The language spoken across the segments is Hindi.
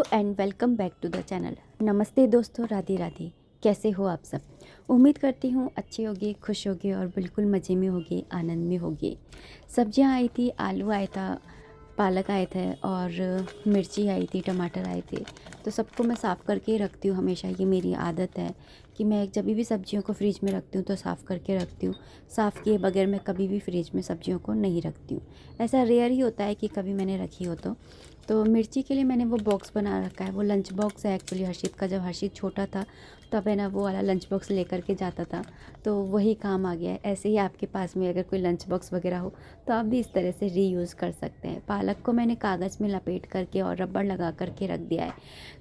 Hello and welcome back to the channel. नमस्ते दोस्तों, राधे राधे। कैसे हो आप सब? उम्मीद करती हूँ अच्छे होगे, खुश होगे और बिल्कुल मज़े में होगे, आनंद में होगे। सब्जियाँ आई थी, आलू आया था, पालक आए थे और मिर्ची आई थी, टमाटर आए थे। तो सबको मैं साफ़ करके रखती हूँ हमेशा। ये मेरी आदत है कि मैं जब भी सब्जियों को फ्रिज में रखती हूँ तो साफ़ करके रखती हूँ। साफ़ किए बगैर मैं कभी भी फ्रिज में सब्जियों को नहीं रखती हूँ। ऐसा रेयर ही होता है कि कभी मैंने रखी हो तो मिर्ची के लिए मैंने वो बॉक्स बना रखा है। वो लंच बॉक्स है एक्चुअली हर्षित का। जब हर्षित छोटा था तब है ना वो वाला लंच बॉक्स लेकर के जाता था, तो वही काम आ गया है। ऐसे ही आपके पास में अगर कोई लंच बॉक्स वगैरह हो तो आप भी इस तरह से रीयूज़ कर सकते हैं। पालक को मैंने कागज़ में लपेट करके और रबड़ लगा करके रख दिया है।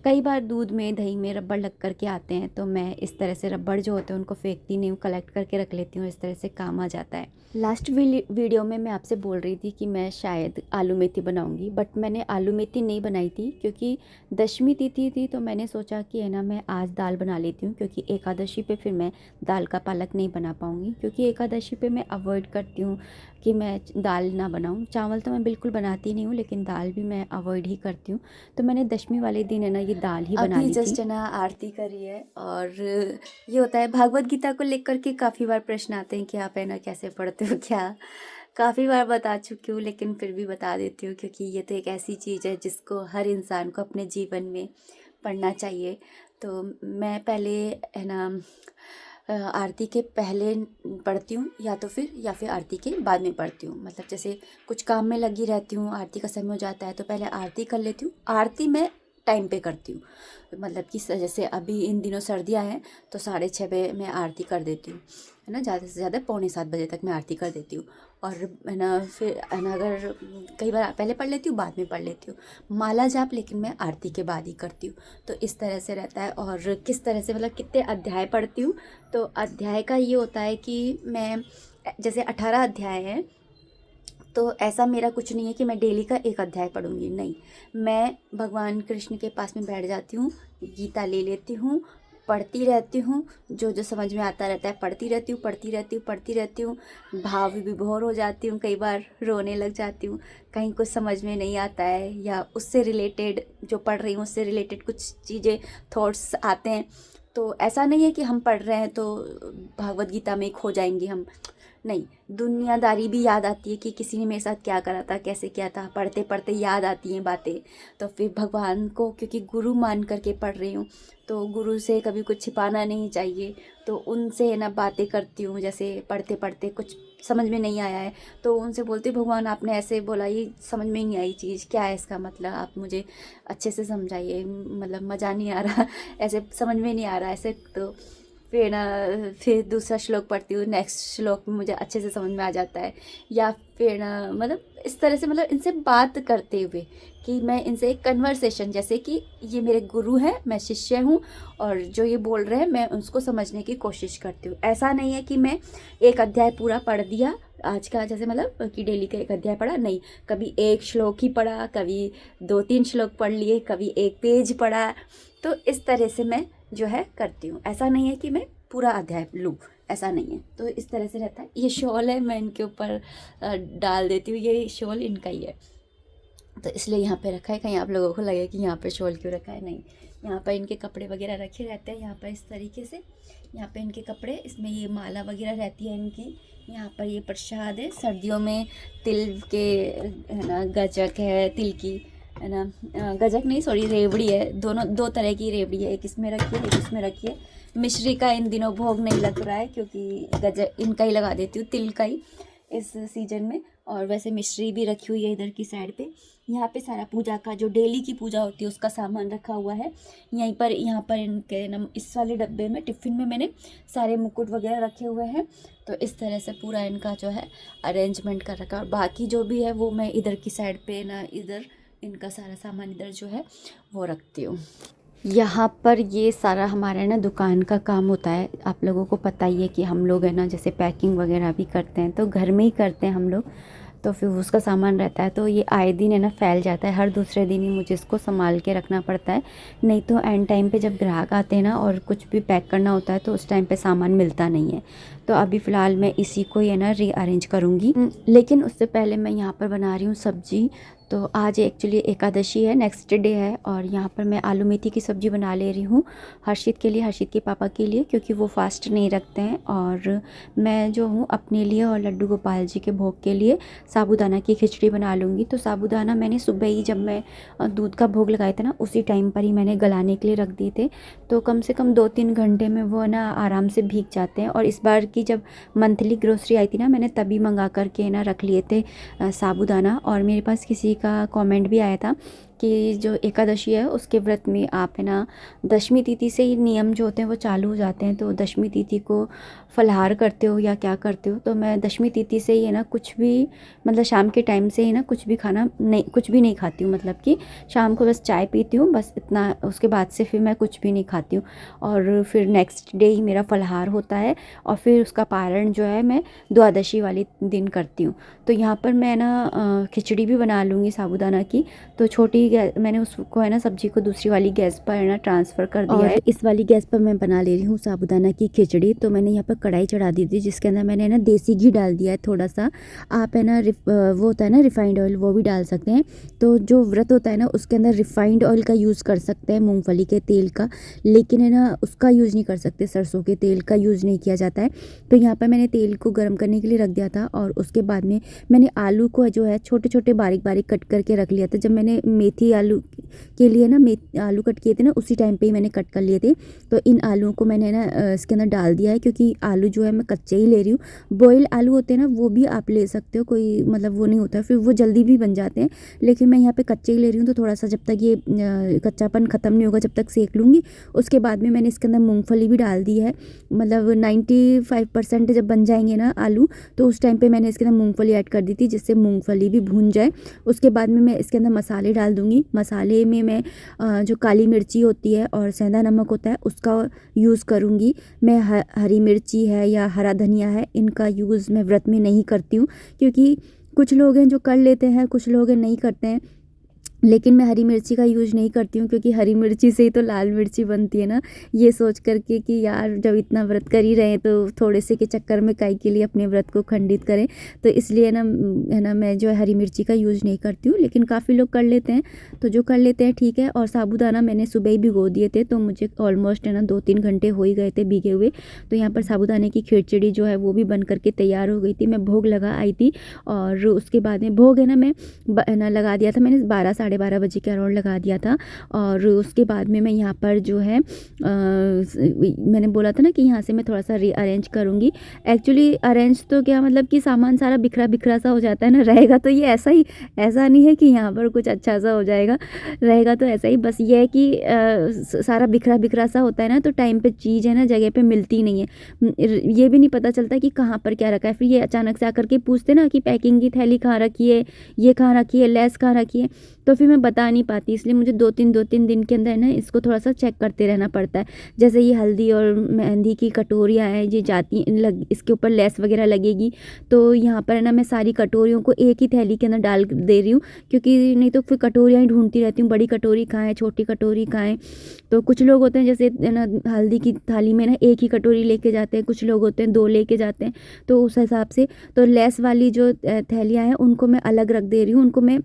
कई बार दूध में, दही में रबड़ लग करके आते हैं तो मैं इस तरह से रबड़ जो होते हैं उनको फेंकती नहीं हूँ, कलेक्ट करके रख लेती हूँ। इस तरह से काम आ जाता है। लास्ट वीडियो में मैं आपसे बोल रही थी कि मैं शायद आलू मेथी बनाऊंगी, बट मैंने आलू मेथी नहीं बनाई थी क्योंकि दशमी तिथि थी। तो मैंने सोचा कि है ना मैं आज दाल बना लेती हूँ, क्योंकि एकादशी पे फिर मैं दाल का पालक नहीं बना पाऊँगी। क्योंकि एकादशी पे मैं अवॉइड करती हूँ कि मैं दाल ना बनाऊँ। चावल तो मैं बिल्कुल बनाती नहीं हूँ, लेकिन दाल भी मैं अवॉइड ही करती हूँ। तो मैंने दशमी वाले दिन है ना ये दाल ही बना ली थी। जस्ट ना आरती करी है। और ये होता है भागवत गीता को लेकर के काफ़ी बार प्रश्न आते हैं कि आप है ना कैसे पढ़ते हो क्या। काफ़ी बार बता चुकी हूँ लेकिन फिर भी बता देती हूँ, क्योंकि ये तो एक ऐसी चीज़ है जिसको हर इंसान को अपने जीवन में पढ़ना चाहिए। तो मैं पहले है ना आरती के पहले पढ़ती हूँ या फिर आरती के बाद में पढ़ती हूँ। मतलब जैसे कुछ काम में लगी रहती हूँ, आरती का समय हो जाता है तो पहले आरती कर लेती हूँ। आरती मैं टाइम पे करती हूँ। मतलब कि जैसे अभी इन दिनों सर्दियाँ हैं तो 6:30 बजे मैं आरती कर देती हूँ, है ना। ज़्यादा से ज़्यादा 6:45 तक मैं आरती कर देती हूँ। और है ना फिर है ना अगर कई बार पहले पढ़ लेती हूँ, बाद में पढ़ लेती हूँ माला जाप, लेकिन मैं आरती के बाद ही करती हूँ। तो इस तरह से रहता है। और किस तरह से मतलब कितने अध्याय पढ़ती हूँ, तो अध्याय का ये होता है कि मैं जैसे 18 अध्याय हैं तो ऐसा मेरा कुछ नहीं है कि मैं डेली का एक अध्याय पढ़ूंगी, नहीं। मैं भगवान कृष्ण के पास में बैठ जाती हूँ, गीता ले लेती हूँ, पढ़ती रहती हूँ। जो जो समझ में आता रहता है पढ़ती रहती हूँ, पढ़ती रहती हूँ। भाव विभोर हो जाती हूँ, कई बार रोने लग जाती हूँ। कहीं कुछ समझ में नहीं आता है या उससे रिलेटेड जो पढ़ रही हूँ उससे रिलेटेड कुछ चीज़ें, थॉट्स आते हैं। तो ऐसा नहीं है कि हम पढ़ रहे हैं तो भागवत गीता में खो जाएंगे हम, नहीं। दुनियादारी भी याद आती है कि किसी ने मेरे साथ क्या करा था, कैसे किया था। पढ़ते पढ़ते याद आती हैं बातें। तो फिर भगवान को क्योंकि गुरु मान करके पढ़ रही हूँ तो गुरु से कभी कुछ छिपाना नहीं चाहिए। तो उनसे है ना बातें करती हूँ। जैसे पढ़ते पढ़ते कुछ समझ में नहीं आया है तो उनसे बोलती हूँ, भगवान आपने ऐसे बोला, ये समझ में नहीं आई चीज़, क्या है इसका मतलब, आप मुझे अच्छे से समझाइए। मतलब मज़ा नहीं आ रहा ऐसे समझ में नहीं आ रहा ऐसे। तो फिर दूसरा श्लोक पढ़ती हूँ, नेक्स्ट श्लोक में मुझे अच्छे से समझ में आ जाता है। या फिर मतलब इस तरह से, मतलब इनसे बात करते हुए कि मैं इनसे एक कन्वर्सेशन, जैसे कि ये मेरे गुरु हैं, मैं शिष्य हूँ और जो ये बोल रहे हैं मैं उसको समझने की कोशिश करती हूँ। ऐसा नहीं है कि मैं एक अध्याय पूरा पढ़ दिया आज का, जैसे मतलब कि डेली का एक अध्याय पढ़ा, नहीं। कभी एक श्लोक ही पढ़ा, कभी 2-3 श्लोक पढ़ लिए, कभी एक पेज पढ़ा। तो इस तरह से मैं जो है करती हूँ। ऐसा नहीं है कि मैं पूरा अध्याय लूँ, ऐसा नहीं है। तो इस तरह से रहता है। ये शॉल है, मैं इनके ऊपर डाल देती हूँ। ये शॉल इनका ही है तो इसलिए यहाँ पे रखा है। कहीं आप लोगों को लगे कि यहाँ पे शॉल क्यों रखा है, नहीं। यहाँ पर इनके कपड़े वगैरह रखे रहते हैं। यहाँ पर इस तरीके से, यहाँ पे इनके कपड़े, इसमें ये माला वगैरह रहती है इनकी। यहाँ पर ये प्रसाद है। सर्दियों में तिल के है ना गजक है, तिल की है ना, गजक नहीं सॉरी, रेवड़ी है। दोनों 2 तरह की रेवड़ी है, एक इसमें रखी है, एक इसमें रखी है। मिश्री का इन दिनों भोग नहीं लग रहा है क्योंकि गजक इनका ही लगा देती हूँ, तिल का ही इस सीजन में। और वैसे मिश्री भी रखी हुई है इधर की साइड पे। यहाँ पे सारा पूजा का जो डेली की पूजा होती है उसका सामान रखा हुआ है यहीं पर। यहाँ पर इनके ना इस वाले डब्बे में, टिफ़िन में मैंने सारे मुकुट वगैरह रखे हुए हैं। तो इस तरह से पूरा इनका जो है अरेंजमेंट कर रखा है। और बाकी जो भी है वो मैं इधर की साइड पे ना, इधर इनका सारा सामान इधर जो है वो रखती हूँ। यहाँ पर ये सारा हमारा ना दुकान का काम होता है। आप लोगों को पता ही है कि हम लोग है ना जैसे पैकिंग वगैरह भी करते हैं तो घर में ही करते हैं हम लोग। तो फिर उसका सामान रहता है तो ये आए दिन है ना फैल जाता है। हर दूसरे दिन ही मुझे इसको संभाल के रखना पड़ता है, नहीं तो एंड टाइम पे जब ग्राहक आते हैं ना और कुछ भी पैक करना होता है तो उस टाइम पे सामान मिलता नहीं है। तो अभी फ़िलहाल मैं इसी को है ना रीअरेंज करूँगी। लेकिन उससे पहले मैं यहाँ पर बना रही हूँ सब्ज़ी। तो आज एक्चुअली एकादशी है, नेक्स्ट डे है, और यहाँ पर मैं आलू मेथी की सब्ज़ी बना ले रही हूँ हर्षित के लिए, हर्षित के पापा के लिए, क्योंकि वो फास्ट नहीं रखते हैं। और मैं जो हूँ अपने लिए और लड्डू गोपाल जी के भोग के लिए साबूदाना की खिचड़ी बना लूँगी। तो साबूदाना मैंने सुबह ही, जब मैं दूध का भोग लगाए थे ना, उसी टाइम पर ही मैंने गलाने के लिए रख दिए थे। तो कम से कम 2-3 घंटे में वो ना आराम से भीग जाते हैं। और इस बार की जब मंथली ग्रोसरी आई थी ना, मैंने तभी मंगा करके ना रख लिए थे साबूदाना। और मेरे पास किसी का कमेंट भी आया था कि जो एकादशी है उसके व्रत में आप है ना दशमी तिथि से ही नियम जो होते हैं वो चालू हो जाते हैं, तो दशमी तिथि को फलाहार करते हो या क्या करते हो। तो मैं दशमी तिथि से ही है ना कुछ भी, मतलब शाम के टाइम से ही ना कुछ भी खाना नहीं, कुछ भी नहीं खाती हूँ। मतलब कि शाम को बस चाय पीती हूँ, बस इतना। उसके बाद से फिर मैं कुछ भी नहीं खाती हूँ। और फिर नेक्स्ट डे ही मेरा फलाहार होता है, और फिर उसका पारण जो है मैं द्वादशी वाले दिन करती हूँ। तो यहाँ पर मैं ना खिचड़ी भी बना लूँगी साबूदाना की। तो छोटी गैस मैंने उसको है ना सब्जी को दूसरी वाली गैस पर है ना ट्रांसफ़र कर दिया है। इस वाली गैस पर मैं बना ले रही हूँ साबूदाना की खिचड़ी। तो मैंने यहाँ पर कढ़ाई चढ़ा दी थी, जिसके अंदर मैंने ना देसी घी डाल दिया है थोड़ा सा। आप है ना वो होता है ना रिफाइंड ऑयल, वो भी डाल सकते हैं। तो जो व्रत होता है ना उसके अंदर रिफाइंड ऑयल का यूज़ कर सकते हैं, मूंगफली के तेल का, लेकिन है ना उसका यूज़ नहीं कर सकते, सरसों के तेल का यूज़ नहीं किया जाता है। तो यहाँ पर मैंने तेल को गर्म करने के लिए रख दिया था, और उसके बाद में मैंने आलू को जो है छोटे छोटे बारीक बारीक कट करके रख लिया था। जब मैंने मेथी आलू के लिए ना आलू कट किए थे ना, उसी टाइम पे ही मैंने कट कर लिए थे। तो इन आलूओं को मैंने ना इसके अंदर डाल दिया है, क्योंकि आलू जो है मैं कच्चे ही ले रही हूँ। बॉयल आलू होते हैं ना, वो भी आप ले सकते हो, कोई मतलब वो नहीं होता, फिर वो जल्दी भी बन जाते हैं। लेकिन मैं यहाँ पे कच्चे ही ले रही हूँ, तो थोड़ा सा जब तक ये कच्चापन ख़त्म नहीं होगा जब तक सेक लूँगी। उसके बाद में मैंने इसके अंदर मूँगफली भी डाल दी है। मतलब 95% जब बन जाएंगे ना आलू, तो उस टाइम पे मैंने इसके अंदर मूँगफली ऐड कर दी थी, जिससे मूँगफली भी भून जाए। उसके बाद में मैं इसके अंदर मसाले डाल दूँगी। मसाले में मैं जो काली मिर्ची होती है और सेंधा नमक होता है उसका यूज़ करूँगी। मैं हरी मिर्ची है या हरा धनिया है, इनका यूज़ मैं व्रत में नहीं करती हूँ, क्योंकि कुछ लोग हैं जो कर लेते हैं, कुछ लोग हैं नहीं करते हैं। लेकिन मैं हरी मिर्ची का यूज़ नहीं करती हूँ, क्योंकि हरी मिर्ची से ही तो लाल मिर्ची बनती है ना। ये सोच करके कि यार जब इतना व्रत कर ही रहे हैं तो थोड़े से के चक्कर में काहे के लिए अपने व्रत को खंडित करें। तो इसलिए ना है ना मैं जो है हरी मिर्ची का यूज़ नहीं करती हूँ, लेकिन काफ़ी लोग कर लेते हैं, तो जो कर लेते हैं ठीक है। और साबूदाना मैंने सुबह ही भिगो दिए थे, तो मुझे ऑलमोस्ट है ना 2-3 घंटे हो ही गए थे भीगे हुए। तो यहाँ पर साबूदाने की खिचड़ी जो है वो भी बन करके तैयार हो गई थी। मैं भोग लगा आई थी, और उसके बाद में भोग है ना मैं ना लगा दिया था, मैंने 12-12:30 बजे के अराउंड लगा दिया था। और उसके बाद में मैं यहाँ पर जो है मैंने बोला था ना कि यहाँ से मैं थोड़ा सा रीअरेंज करूँगी। एक्चुअली अरेंज तो क्या, मतलब कि सामान सारा बिखरा बिखरा सा हो जाता है ना, रहेगा तो ये ऐसा ही, ऐसा नहीं है कि यहाँ पर कुछ अच्छा सा हो जाएगा, रहेगा तो ऐसा ही। बस ये है कि सारा बिखरा बिखरा सा होता है ना, तो टाइम पे चीज़ है ना जगह पे मिलती नहीं है, ये भी नहीं पता चलता कि कहाँ पर क्या रखा है। फिर ये अचानक से आकर के पूछते ना कि पैकिंग की थैली कहाँ रखी है, ये कहाँ रखी है, लेस कहाँ रखी है, तो फिर मैं बता नहीं पाती। इसलिए मुझे 2-3 दिन के अंदर ना इसको थोड़ा सा चेक करते रहना पड़ता है। जैसे ये हल्दी और मेहंदी की कटोरियाँ हैं, ये जाती इसके ऊपर लेस वगैरह लगेगी, तो यहाँ पर ना मैं सारी कटोरियों को एक ही थैली के अंदर डाल दे रही हूँ, क्योंकि नहीं तो फिर कटोरियाँ ही ढूंढती रहती हूँ, बड़ी कटोरी कहाँ है, छोटी कटोरी कहाँ है। तो कुछ लोग होते हैं जैसे ना हल्दी की थाली में ना एक ही कटोरी लेके जाते हैं, कुछ लोग होते हैं 2 लेके जाते हैं। तो उस हिसाब से तो लेस वाली जो थैलियाँ हैं उनको मैं अलग रख दे रही हूँ, उनको मैं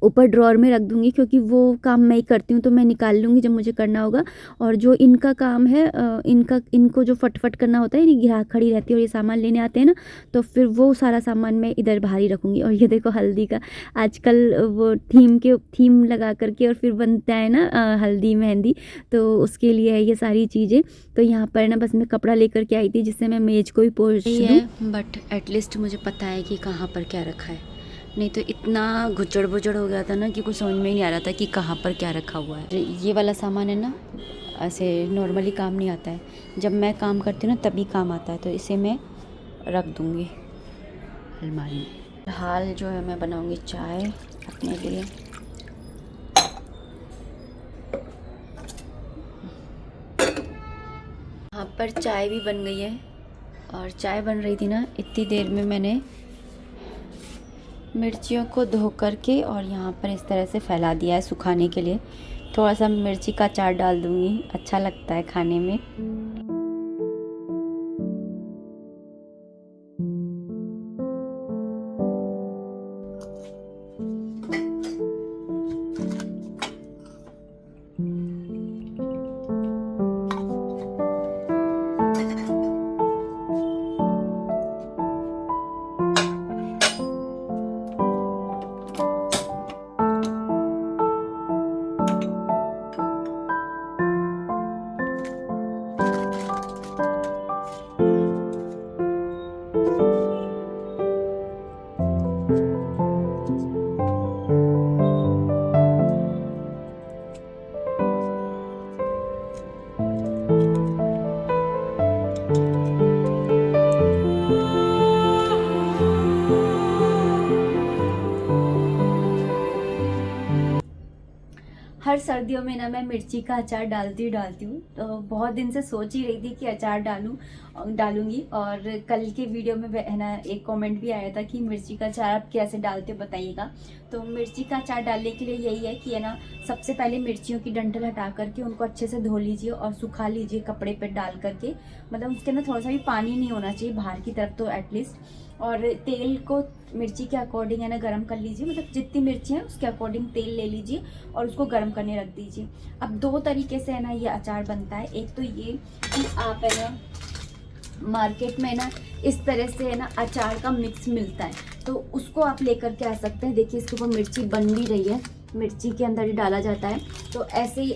ऊपर ड्रॉर में रख दूँगी, क्योंकि वो काम मैं ही करती हूँ, तो मैं निकाल लूँगी जब मुझे करना होगा। और जो इनका काम है इनको जो फटफट करना होता है, यानी ग्राहक खड़ी रहती है और ये सामान लेने आते हैं ना, तो फिर वो सारा सामान मैं इधर बाहर ही रखूँगी। और ये देखो हल्दी का आजकल वो थीम लगा करके और फिर बनता है ना हल्दी मेहंदी, तो उसके लिए है ये सारी चीज़ें। तो यहाँ पर ना बस मैं कपड़ा लेकर के आई थी, जिससे मैं मेज को भी पोंछ दूँ, बट एटलीस्ट मुझे पता है कि कहाँ पर क्या रखा है। नहीं तो इतना घुचड़ बुचड़ हो गया था ना कि कुछ समझ में ही नहीं आ रहा था कि कहाँ पर क्या रखा हुआ है। ये वाला सामान है ना ऐसे नॉर्मली काम नहीं आता है, जब मैं काम करती हूँ ना तभी काम आता है, तो इसे मैं रख दूँगी अलमारी में। हाल जो है मैं बनाऊँगी चाय अपने लिए। यहाँ पर चाय भी बन गई है, और चाय बन रही थी ना इतनी देर में मैंने मिर्चियों को धो करके और यहाँ पर इस तरह से फैला दिया है सुखाने के लिए। थोड़ा सा मिर्ची का अचार डाल दूँगी, अच्छा लगता है खाने में। हर सर्दियों में ना मैं मिर्ची का अचार डालती हूँ। तो बहुत दिन से सोच ही रही थी कि अचार डालूंगी। और कल के वीडियो में है ना एक कमेंट भी आया था कि मिर्ची का अचार आप कैसे डालते हो बताइएगा। तो मिर्ची का अचार डालने के लिए यही है कि है ना, सबसे पहले मिर्चियों की डंठल हटा करके उनको अच्छे से धो लीजिए और सुखा लीजिए कपड़े पर डाल करके। मतलब उसके अंदर थोड़ा सा भी पानी नहीं होना चाहिए बाहर की तरफ तो एटलीस्ट। और तेल को मिर्ची के अकॉर्डिंग है ना गरम कर लीजिए, मतलब जितनी मिर्ची है उसके अकॉर्डिंग तेल ले लीजिए और उसको गरम करने रख दीजिए। अब दो तरीके से है ना ये अचार बनता है। एक तो ये कि आप है ना मार्केट में ना इस तरह से है ना अचार का मिक्स मिलता है, तो उसको आप लेकर के आ सकते हैं। देखिए इसके ऊपर मिर्ची बन भी रही है, मिर्ची के अंदर ही डाला जाता है। तो ऐसे ही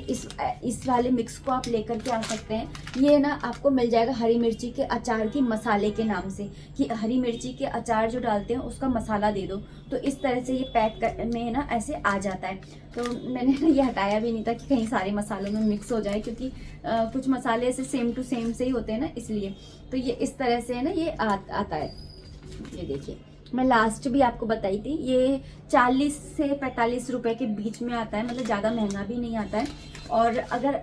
इस वाले मिक्स को आप लेकर के आ सकते हैं। ये ना आपको मिल जाएगा हरी मिर्ची के अचार की मसाले के नाम से, कि हरी मिर्ची के अचार जो डालते हैं उसका मसाला दे दो। तो इस तरह से ये पैक में ना ऐसे आ जाता है। तो मैंने ना ये हटाया भी नहीं था कि कहीं सारे मसालों में मिक्स हो जाए, क्योंकि कुछ मसाले ऐसे सेम टू सेम से ही होते हैं ना, इसलिए। तो ये इस तरह से है ना ये आता है। ये देखिए मैं लास्ट भी आपको बताई थी, ये 40 से 45 रुपए के बीच में आता है, मतलब ज़्यादा महंगा भी नहीं आता है। और अगर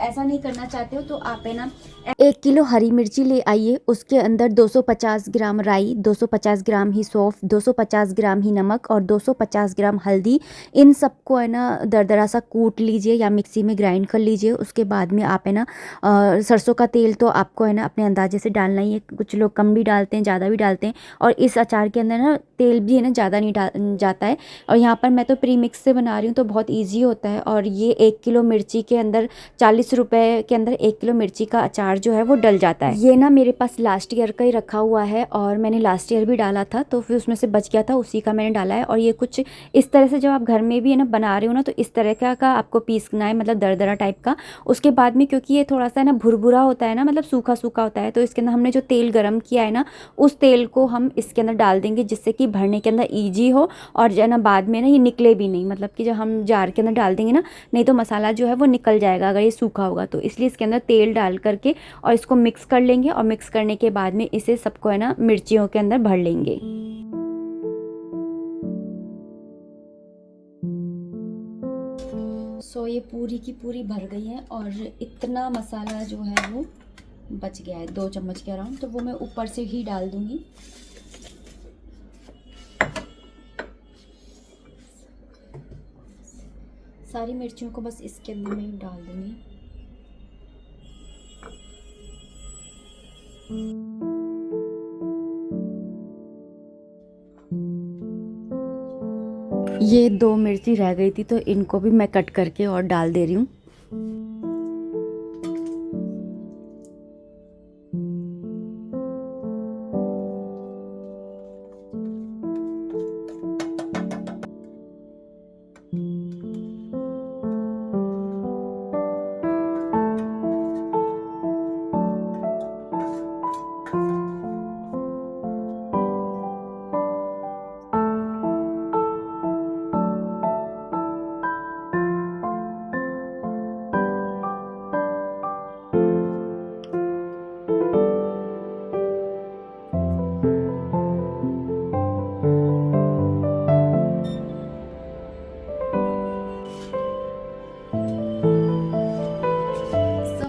ऐसा नहीं करना चाहते हो तो आप है ना 1 किलो हरी मिर्ची ले आइए, उसके अंदर 250 ग्राम राई, 250 ग्राम ही सौंफ, 250 ग्राम ही नमक और 250 ग्राम हल्दी, इन सबको है ना दरदरा सा कूट लीजिए या मिक्सी में ग्राइंड कर लीजिए। उसके बाद में आप है ना सरसों का तेल तो आपको है ना अपने अंदाजे से डालना ही है, कुछ लोग कम भी डालते हैं ज़्यादा भी डालते हैं। और इस अचार के अंदर ना तेल भी है ना ज़्यादा नहीं जाता है। और यहाँ पर मैं तो प्री मिक्स से बना रही हूँ तो बहुत ईजी होता है। और ये 1 किलो मिर्ची के अंदर 40 रुपए के अंदर 1 किलो मिर्ची का अचार जो है वो डल जाता है। ये ना मेरे पास लास्ट ईयर का ही रखा हुआ है और मैंने लास्ट ईयर भी डाला था, तो फिर उसमें से बच गया था, उसी का मैंने डाला है। और ये कुछ इस तरह से जब आप घर में भी है ना बना रहे हो ना, तो इस तरह का आपको पीसना है, मतलब दरदरा टाइप का। उसके बाद में क्योंकि ये थोड़ा सा है ना भुरभुरा होता है ना, मतलब सूखा सूखा होता है, तो इसके अंदर हमने जो तेल गर्म किया है ना उस तेल को हम इसके अंदर डाल देंगे, जिससे कि भरने के अंदर ईजी हो और जो है ना बाद में ना ये निकले भी नहीं। मतलब कि जब हम जार के अंदर डाल देंगे ना, नहीं तो मसाला जो है वो निकल जाएगा अगर ये सूखा होगा। तो इसलिए इसके अंदर तेल डाल करके और इसको मिक्स कर लेंगे, और मिक्स करने के बाद में इसे सबको है ना मिर्चियों के अंदर भर लेंगे। सो ये पूरी की पूरी भर गई है और इतना मसाला जो है वो बच गया है 2 चम्मच के अराउंड, तो वो मैं ऊपर से ही डाल दूंगी। सारी मिर्चियों को बस इसके अंदर में ही डाल दूंगी। ये 2 मिर्ची रह गई थी तो इनको भी मैं कट करके और डाल दे रही हूँ।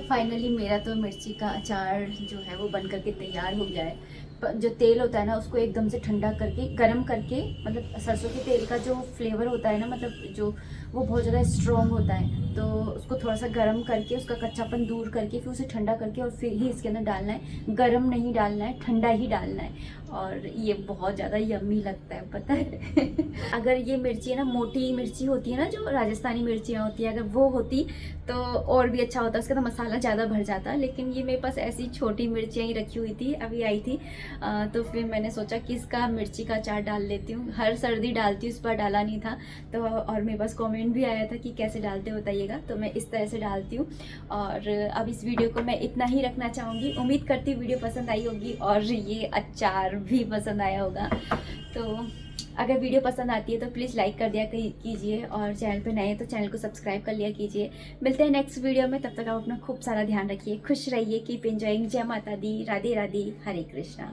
फाइनली मेरा तो मिर्ची का अचार जो है वो बन करके तैयार हो गया है। जो तेल होता है ना उसको एकदम से ठंडा करके गरम करके, मतलब सरसों के तेल का जो फ्लेवर होता है ना, मतलब जो वो बहुत ज़्यादा स्ट्रॉन्ग होता है, तो उसको थोड़ा सा गरम करके उसका कच्चापन दूर करके फिर उसे ठंडा करके और फिर ही इसके अंदर डालना है। गरम नहीं डालना है, ठंडा ही डालना है। और ये बहुत ज़्यादा यम्मी लगता है, पता है। अगर ये मिर्ची है ना मोटी मिर्ची होती है ना, जो राजस्थानी मिर्चियाँ होती है, अगर वो होती तो और भी अच्छा होता, उसका तो मसाला ज़्यादा भर जाता। लेकिन ये मेरे पास ऐसी छोटी मिर्चियाँ ही रखी हुई थी, अभी आई थी, तो फिर मैंने सोचा कि इसका मिर्ची का अचार डाल लेती हूँ। हर सर्दी डालती हूँ, इस बार डाला नहीं था। तो और मेरे पास कमेंट भी आया था कि कैसे डालते बताइएगा, तो मैं इस तरह से डालती हूँ। और अब इस वीडियो को मैं इतना ही रखना चाहूँगी। उम्मीद करती हूँ वीडियो पसंद आई होगी और ये अचार भी पसंद आया होगा। तो अगर वीडियो पसंद आती है तो प्लीज़ लाइक कर दिया कीजिए, और चैनल पे नए हैं तो चैनल को सब्सक्राइब कर लिया कीजिए। मिलते हैं नेक्स्ट वीडियो में, तब तक आप अपना खूब सारा ध्यान रखिए, खुश रहिए, कीप एंजॉइंग। जय माता दी, राधे राधे, हरे कृष्णा।